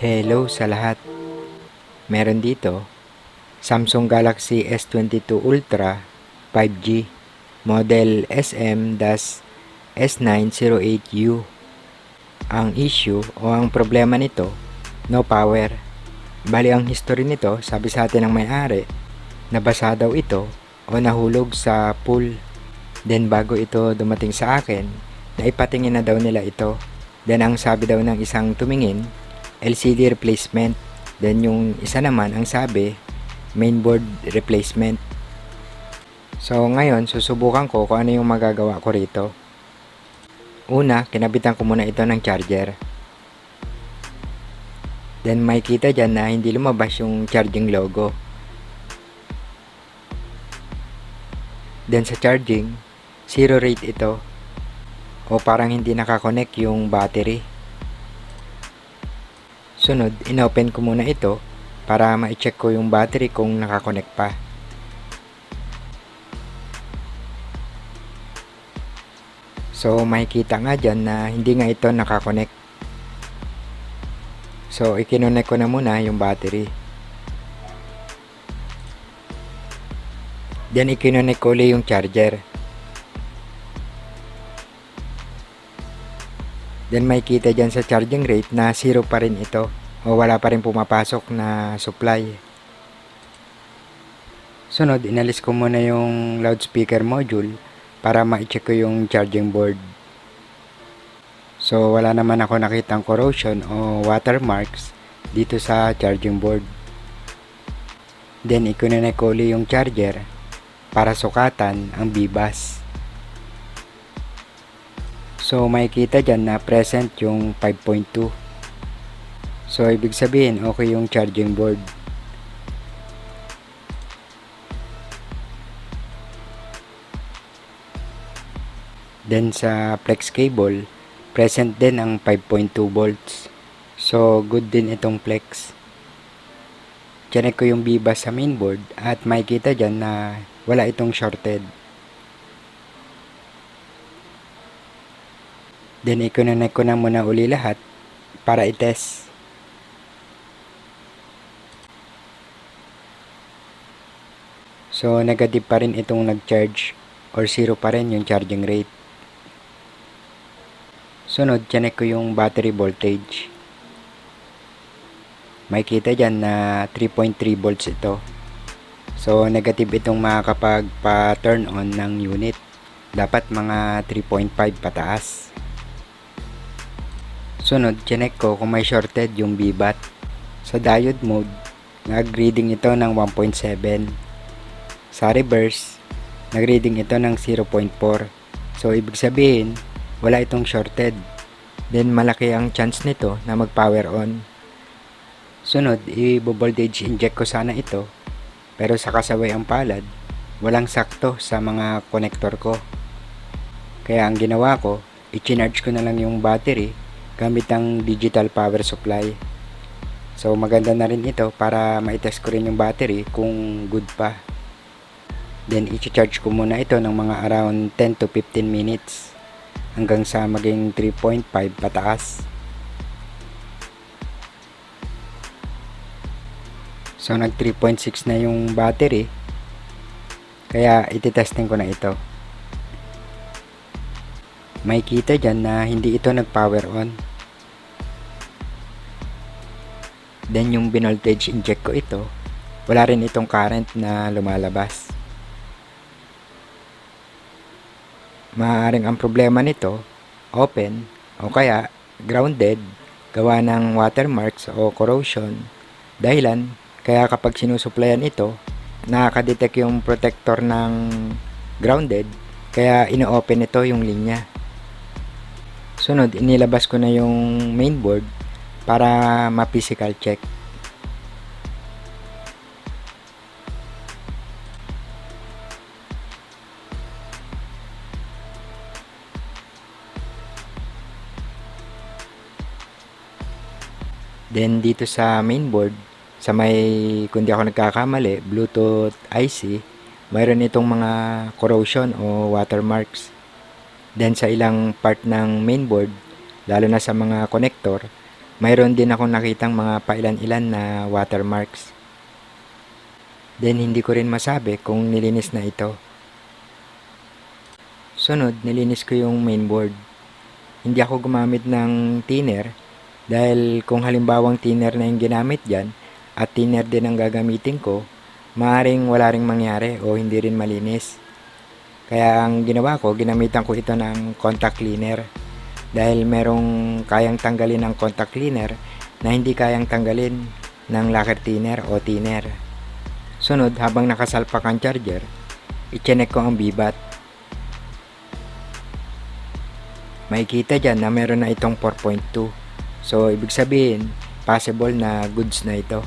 Hello sa lahat. Meron dito, Samsung Galaxy S22 Ultra 5G, model SM-S908U. Ang issue o ang problema nito, no power. Bali ang history nito, sabi sa atin ng may-ari, nabasa daw ito o nahulog sa pool. Then bago ito dumating sa akin, naipatingin na daw nila ito. Then ang sabi daw ng isang tumingin, LCD replacement. Then yung isa naman ang sabi, mainboard replacement. So ngayon, susubukan ko kung ano yung magagawa ko rito. Una, kinabitan ko muna ito ng charger. Then makikita dyan na hindi lumabas yung charging logo. Then sa charging, 0 rate ito. O parang hindi nakakonect yung battery. Sunod, inopen ko muna ito para ma-check ko yung battery kung nakakonect pa. So makikita nga dyan na hindi nga ito nakakonect. So ikinonect ko na muna yung battery. Then ikinonect ko ulit yung charger. Then makikita dyan sa charging rate na 0 pa rin ito o wala pa rin pumapasok na supply. Sunod, inalis ko muna yung loudspeaker module para ma-check ko yung charging board. So wala naman ako nakitang corrosion o watermarks dito sa charging board. Then ikinonect ko ulit yung charger para sukatan ang bibas. So makikita dyan na present yung 5.2. So ibig sabihin okay yung charging board. Then sa flex cable, present din ang 5.2 volts. So good din itong flex. Check ko yung bibas sa mainboard at makikita dyan na wala itong shorted. Then i-connect ko na muna uli lahat para i-test. So negative pa rin itong nag-charge or 0 pa rin yung charging rate. Sunod, check ko yung battery voltage. Makikita dyan na 3.3 volts ito. So negative itong makakapag-turn on ng unit. Dapat mga 3.5 pataas. Sunod, check ko kung may shorted yung bibat. Sa diode mode, nag-reading ito ng 1.7. Sa reverse, nag-reading ito ng 0.4. So ibig sabihin, wala itong shorted. Then malaki ang chance nito na mag-power on. Sunod, i-voltage inject ko sana ito. Pero sa kasaway ang palad, walang sakto sa mga connector ko. Kaya ang ginawa ko, i-charge ko na lang yung battery gamit ang digital power supply. So maganda na rin ito para ma-test ko rin yung battery kung good pa. Then i-charge ko muna ito ng mga around 10 to 15 minutes hanggang sa maging 3.5 pataas. So nag 3.6 na yung battery, kaya ititesting ko na ito. Makikita dyan na hindi ito nag-power on. Then yung binoltage inject ko ito, wala rin itong current na lumalabas. Maaaring ang problema nito, open o kaya grounded, gawa ng watermarks o corrosion. Dahilan, kaya kapag sinusuplayan ito, nakaka-detect yung protector ng grounded, kaya ino-open ito yung linya. Sunod, inilabas ko na yung mainboard para ma-physical check. Then dito sa mainboard, sa may, kung di ako nagkakamali, Bluetooth IC, mayroon itong mga corrosion o watermarks. Then sa ilang part ng mainboard, lalo na sa mga connector, Mayroon din akong nakitang mga pailan-ilan na watermarks. Then hindi ko rin masabi kung nilinis na ito. Sunod, nilinis ko yung mainboard. Hindi ako gumamit ng thinner dahil kung halimbawang thinner na yung ginamit dyan at thinner din ang gagamitin ko, maaaring wala ring mangyari o hindi rin malinis. Kaya ang ginawa ko, ginamitan ko ito ng contact cleaner dahil merong kayang tanggalin ng contact cleaner na hindi kayang tanggalin ng lacquer thinner o thinner. Sunod, habang nakasalpak ang charger, i-check ko ang bibat. Makikita dyan na meron na itong 4.2. So, ibig sabihin, possible na goods na ito.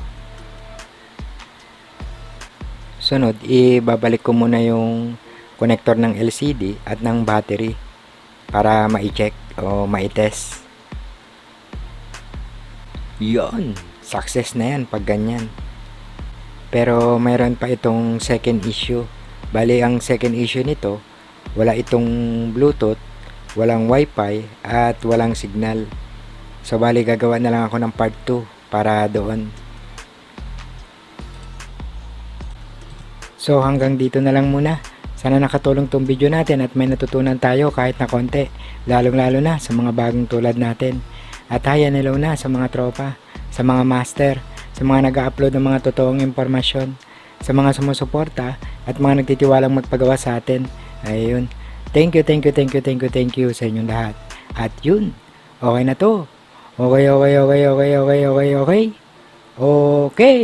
Sunod, ibabalik ko muna yung connector ng LCD at ng battery para ma-check o ma-test. Yon, success na yan pag ganyan. Pero mayroon pa itong second issue. Bali, ang second issue nito, wala itong Bluetooth, walang Wi-Fi, at walang signal. So, bali, gagawa na lang ako ng part 2 para doon. So, hanggang dito na lang muna. Sana nakatulong tong video natin at may natutunan tayo kahit na konti, lalong-lalo na sa mga bagong tulad natin. At hi and hello na sa mga tropa, sa mga master, sa mga nag-upload ng mga totoong impormasyon, sa mga sumusuporta at mga nagtitiwalang magpagawa sa atin. Ayun. Thank you sa inyong lahat. At yun, okay na to. Okay. Okay.